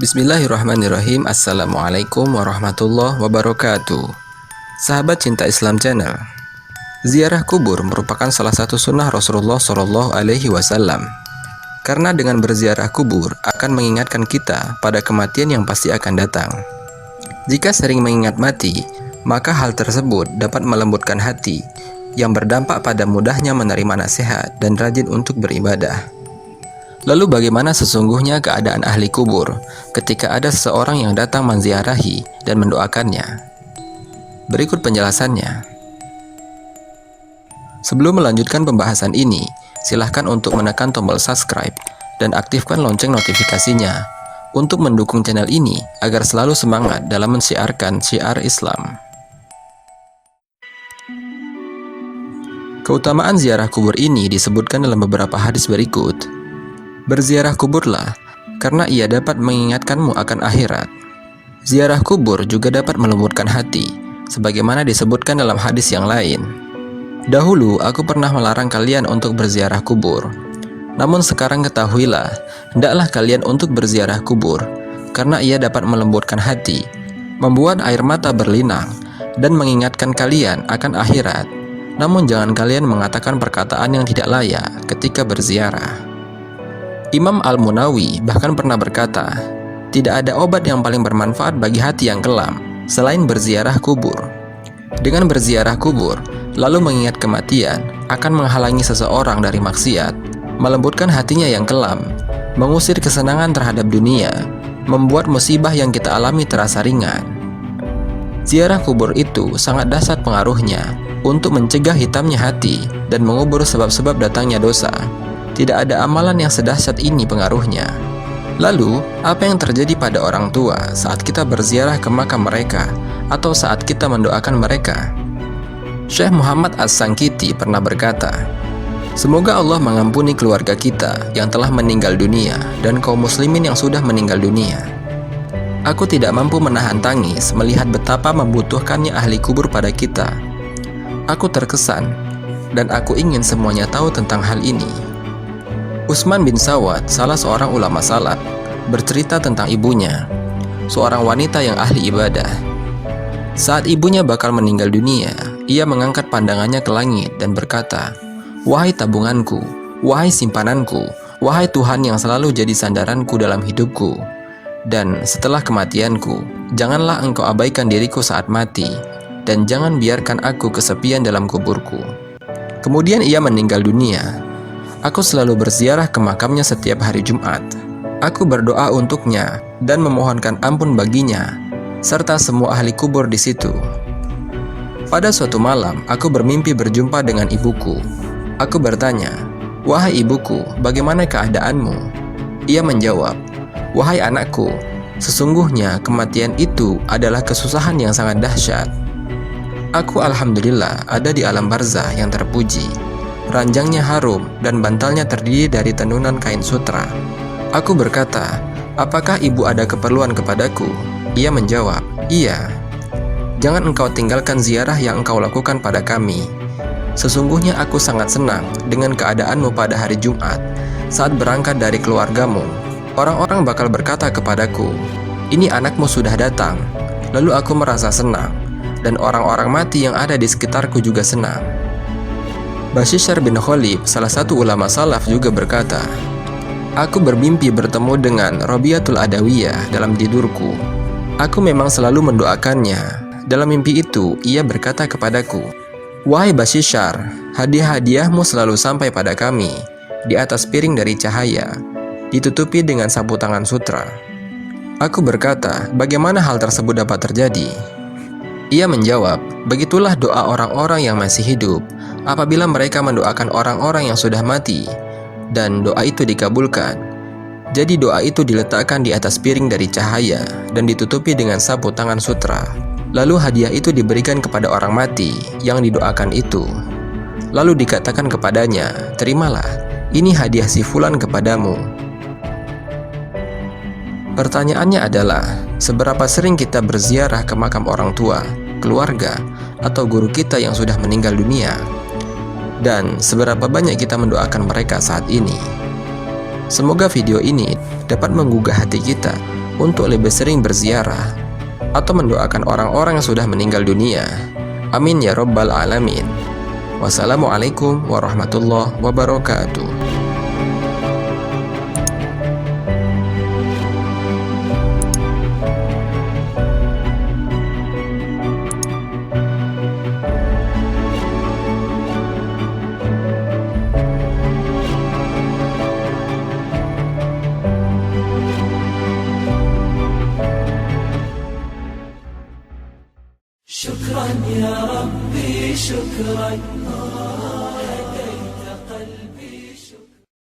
Bismillahirrahmanirrahim. Assalamualaikum warahmatullahi wabarakatuh. Sahabat Cinta Islam Channel, ziarah kubur merupakan salah satu sunnah Rasulullah Shallallahu Alaihi Wasallam. Karena dengan berziarah kubur akan mengingatkan kita pada kematian yang pasti akan datang. Jika sering mengingat mati, maka hal tersebut dapat melembutkan hati yang berdampak pada mudahnya menerima nasihat dan rajin untuk beribadah. Lalu bagaimana sesungguhnya keadaan ahli kubur ketika ada seseorang yang datang menziarahi dan mendoakannya? Berikut penjelasannya. Sebelum melanjutkan pembahasan ini, silahkan untuk menekan tombol subscribe dan aktifkan lonceng notifikasinya untuk mendukung channel ini agar selalu semangat dalam mensiarkan syiar Islam. Keutamaan ziarah kubur ini disebutkan dalam beberapa hadis berikut. Berziarah kuburlah, karena ia dapat mengingatkanmu akan akhirat. Ziarah kubur juga dapat melembutkan hati, sebagaimana disebutkan dalam hadis yang lain. Dahulu aku pernah melarang kalian untuk berziarah kubur. Namun sekarang ketahuilah, hendaklah kalian untuk berziarah kubur, karena ia dapat melembutkan hati, membuat air mata berlinang, dan mengingatkan kalian akan akhirat. Namun jangan kalian mengatakan perkataan yang tidak layak ketika berziarah. Imam Al-Munawi bahkan pernah berkata, tidak ada obat yang paling bermanfaat bagi hati yang kelam selain berziarah kubur. Dengan berziarah kubur, lalu mengingat kematian, akan menghalangi seseorang dari maksiat, melembutkan hatinya yang kelam, mengusir kesenangan terhadap dunia, membuat musibah yang kita alami terasa ringan. Ziarah kubur itu sangat dahsyat pengaruhnya untuk mencegah hitamnya hati dan mengubur sebab-sebab datangnya dosa. Tidak ada amalan yang sedahsyat ini pengaruhnya. Lalu, apa yang terjadi pada orang tua saat kita berziarah ke makam mereka atau saat kita mendoakan mereka? Syekh Muhammad As-Sangkiti pernah berkata, semoga Allah mengampuni keluarga kita yang telah meninggal dunia dan kaum muslimin yang sudah meninggal dunia. Aku tidak mampu menahan tangis melihat betapa membutuhkannya ahli kubur pada kita. Aku terkesan, dan aku ingin semuanya tahu tentang hal ini. Utsman bin Sawad, salah seorang ulama salaf, bercerita tentang ibunya, seorang wanita yang ahli ibadah. Saat ibunya bakal meninggal dunia, ia mengangkat pandangannya ke langit dan berkata, wahai tabunganku, wahai simpananku, wahai Tuhan yang selalu jadi sandaranku dalam hidupku. Dan setelah kematianku, janganlah engkau abaikan diriku saat mati, dan jangan biarkan aku kesepian dalam kuburku. Kemudian ia meninggal dunia. Aku selalu berziarah ke makamnya setiap hari Jumat. Aku berdoa untuknya dan memohonkan ampun baginya, serta semua ahli kubur di situ. Pada suatu malam, aku bermimpi berjumpa dengan ibuku. Aku bertanya, wahai ibuku, bagaimana keadaanmu? Ia menjawab, wahai anakku, sesungguhnya kematian itu adalah kesusahan yang sangat dahsyat. Aku alhamdulillah ada di alam barzah yang terpuji. Ranjangnya harum dan bantalnya terdiri dari tenunan kain sutra. Aku berkata, apakah ibu ada keperluan kepadaku? Ia menjawab, iya. Jangan engkau tinggalkan ziarah yang engkau lakukan pada kami. Sesungguhnya aku sangat senang dengan keadaanmu pada hari Jumat. Saat berangkat dari keluargamu, orang-orang bakal berkata kepadaku, ini anakmu sudah datang. Lalu aku merasa senang, dan orang-orang mati yang ada di sekitarku juga senang. Bashishar bin Khalid, salah satu ulama salaf juga berkata, aku bermimpi bertemu dengan Rabi'atul Adawiyah dalam tidurku. Aku memang selalu mendoakannya. Dalam mimpi itu, ia berkata kepadaku, wahai Bashishar, hadiah-hadiahmu selalu sampai pada kami, di atas piring dari cahaya, ditutupi dengan sapu tangan sutra. Aku berkata, bagaimana hal tersebut dapat terjadi? Ia menjawab, begitulah doa orang-orang yang masih hidup apabila mereka mendoakan orang-orang yang sudah mati, dan doa itu dikabulkan. Jadi doa itu diletakkan di atas piring dari cahaya dan ditutupi dengan sapu tangan sutra. Lalu hadiah itu diberikan kepada orang mati yang didoakan itu. Lalu dikatakan kepadanya, terimalah, ini hadiah si fulan kepadamu. Pertanyaannya adalah, seberapa sering kita berziarah ke makam orang tua, keluarga, atau guru kita yang sudah meninggal dunia? Dan seberapa banyak kita mendoakan mereka saat ini? Semoga video ini dapat menggugah hati kita untuk lebih sering berziarah atau mendoakan orang-orang yang sudah meninggal dunia. Amin ya rabbal alamin. Wassalamualaikum warahmatullahi wabarakatuh. شكرا يا ربي شكرا